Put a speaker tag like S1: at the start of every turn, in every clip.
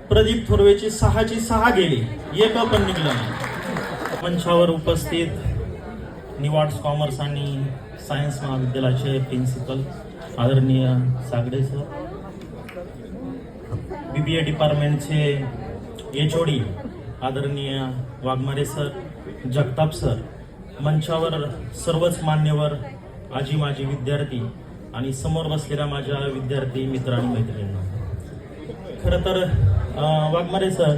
S1: प्रदीप थोरवेची 6ची 6 गेली, एक पण निघलं नाही। मंचावर उपस्थित निवाड्स कॉमर्स आणि सायन्स महाविद्यालयाचे प्रिन्सिपल आदरणीय सागडे सर, बीबीए डिपार्टमेंटचे एचओडी आदरणीय वाघमारे सर, जगताप सर, मंचावर सर्वच मान्यवर, आजी माजी विद्यार्थी आणि समोर बसलेल्या माझ्या विद्यार्थी मित्र आणि मैत्रिणींना, खरं तर वाघमारे सर,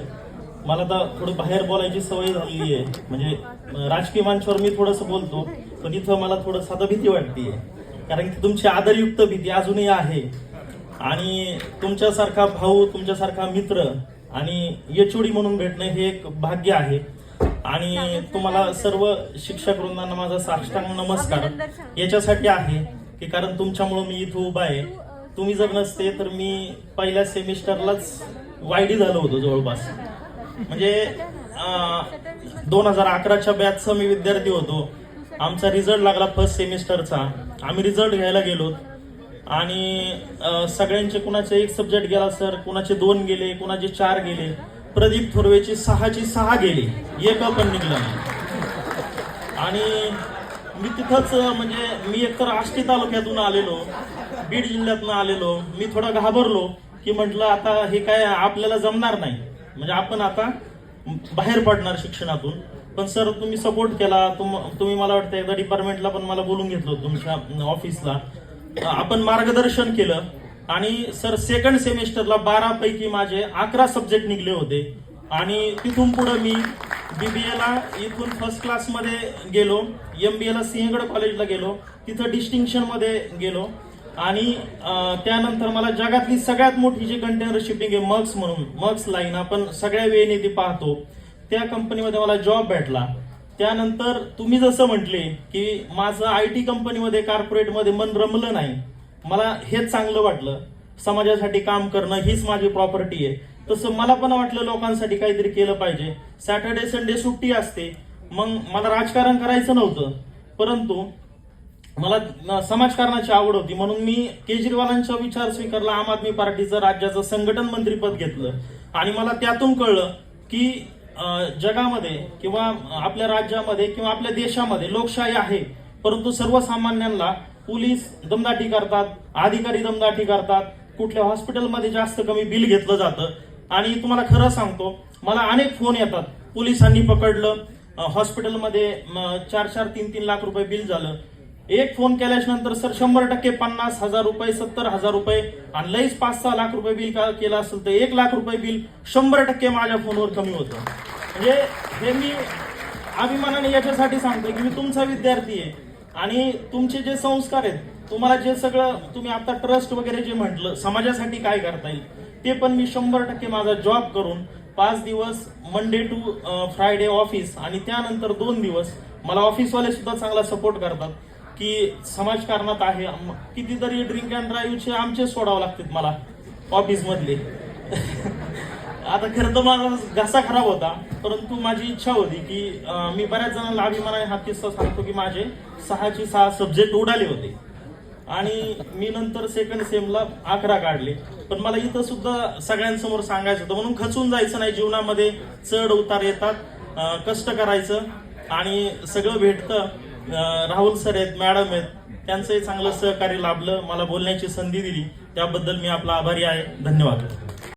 S1: मला तर थोडं बाहेर बोलायची सवय झालेली आहे। म्हणजे राजकीय मंचावर मी थोडंसं बोलतो, पण इथं मला थोडं साधं भीती वाटते, कारण की तुमची आदरयुक्त भीती अजूनही आहे। आणि तुमच्यासारखा भाऊ, तुमच्यासारखा मित्र आणि एचओडी म्हणून भेटणं हे एक भाग्य आहे। आणि तुम्हाला सर्व शिक्षक वृंदांना माझा साष्टांग नमस्कार याच्यासाठी आहे की कारण तुमच्यामुळे मी इथं उभा आहे। तुम्ही जर नसते तर मी पहिल्या सेमिस्टरलाच वायडी झालो होतो जवळपास। म्हणजे 2011च्या बॅचचा मी विद्यार्थी होतो। आमचा रिझल्ट लागला फर्स्ट सेमिस्टरचा, आम्ही रिझल्ट घ्यायला गेलो आणि सगळ्यांचे कुणाचे एक सब्जेक्ट गेला सर, कुणाचे 2 गेले, कुणाचे 4 गेले। प्रदीप थोरवेची 6ची 6 गेली, एक पण निघलं नाही। आणि मी तिथंच म्हणजे मी एकतर आष्टी तालुक्यातून आलेलो, बीड जिल्ह्यातून आलेलो, मी थोडा घाबरलो की म्हटलं आता हे काय आपल्याला जमणार नाही, म्हणजे आपण आता बाहेर पडणार शिक्षणातून। पण सर तुम्ही सपोर्ट केला, तुम्ही मला वाटतं एकदा डिपार्टमेंटला पण मला बोलून घेतलं तुमच्या ऑफिसला, आपण मार्गदर्शन केलं आणि सर सेकंड सेमिस्टरला 12 पैकी माझे 11 सब्जेक्ट निघले होते। आणि तिथून पुढे मी बीबीएला इथून फर्स्ट क्लासमध्ये गेलो, एमबीएला सिंहगड कॉलेजला गेलो, तिथं डिस्टिंक्शन मध्ये गेलो आणि त्यानंतर मला जगातली सगळ्यात मोठी जी कंटेनर शिपिंग आहे मक्स म्हणून, मक्स लाईन आपण सगळ्या वेळेने ती पाहतो, त्या कंपनीमध्ये मला जॉब भेटला। त्यानंतर तुम्ही जसं म्हटले की माझं आयटी कंपनीमध्ये कॉर्पोरेटमध्ये मन रमलं नाही, मला हेच चांगलं वाटलं, समाजासाठी काम करणं हीच माझी प्रॉपर्टी आहे, तसं मला पण वाटलं लोकांसाठी काहीतरी केलं पाहिजे। सॅटर्डे संडे सुट्टी असते, मग मला राजकारण करायचं नव्हतं, परंतु मला समाजकारणाची आवड होती, म्हणून मी केजरीवालांचा विचार स्वीकारला, आम आदमी पार्टीचं राज्याचं संघटन मंत्रीपद घेतलं। आणि मला त्यातून कळलं की जगामध्ये किंवा आपल्या राज्यामध्ये किंवा आपल्या देशामध्ये लोकशाही आहे, परंतु सर्वसामान्यांना पोलीस दमदाटी करतात, अधिकारी दमदाटी करतात, कुठल्या हॉस्पिटलमध्ये जास्त कमी बिल घेतलं जातं। आणि तुम्हाला खरं सांगतो, मला अनेक फोन येतात, पोलिसांनी पकडलं, हॉस्पिटलमध्ये 4-4, 3-3 लाख रुपये बिल झालं। एक फोन केल्याच्या नंतर सर 100% 50,000 रुपये, 70,000 रुपये आणि लईच 5-6 लाख रुपये बिल केलं असेल तर 1 लाख रुपये बिल 100% माझ्या फोनवर कमी होतं। म्हणजे हे मी अभिमानाने याच्यासाठी सांगतोय की मी तुमचा विद्यार्थी आहे आणि तुमचे जे संस्कार आहेत, तुम्हाला जे सगळं तुम्ही आता ट्रस्ट वगैरे जे म्हटलं समाजासाठी काय करता येईल, ते पण मी 100% माझा जॉब करून 5 दिवस मंडे टू फ्रायडे ऑफिस आणि त्यानंतर 2 दिवस मला ऑफिसवाले सुद्धा चांगला सपोर्ट करतात की समाजकारणात आहे। कितीतरी ड्रिंक अँड ड्राईव्हचे आमचे सोडावं लागतात मला ऑफिस मधले। आता खरं तर माझा घसा खराब होता, परंतु माझी इच्छा होती की मी बऱ्याच जणांना अभिमानाने हा किस्सा सांगतो की माझे 6ची 6 सब्जेक्ट उडाले होते आणि मी नंतर सेकंड सेमला 11 काढले। पण मला इथं सुद्धा सगळ्यांसमोर सांगायचं होतं, म्हणून खचून जायचं नाही, जीवनामध्ये चढ उतार येतात, कष्ट करायचं आणि सगळं भेटतं। राहुल सर आहेत, मॅडम आहेत, त्यांचंही चांगलं सहकार्य लाभलं, मला बोलण्याची संधी दिली, त्याबद्दल मी आपला आभारी आहे। धन्यवाद।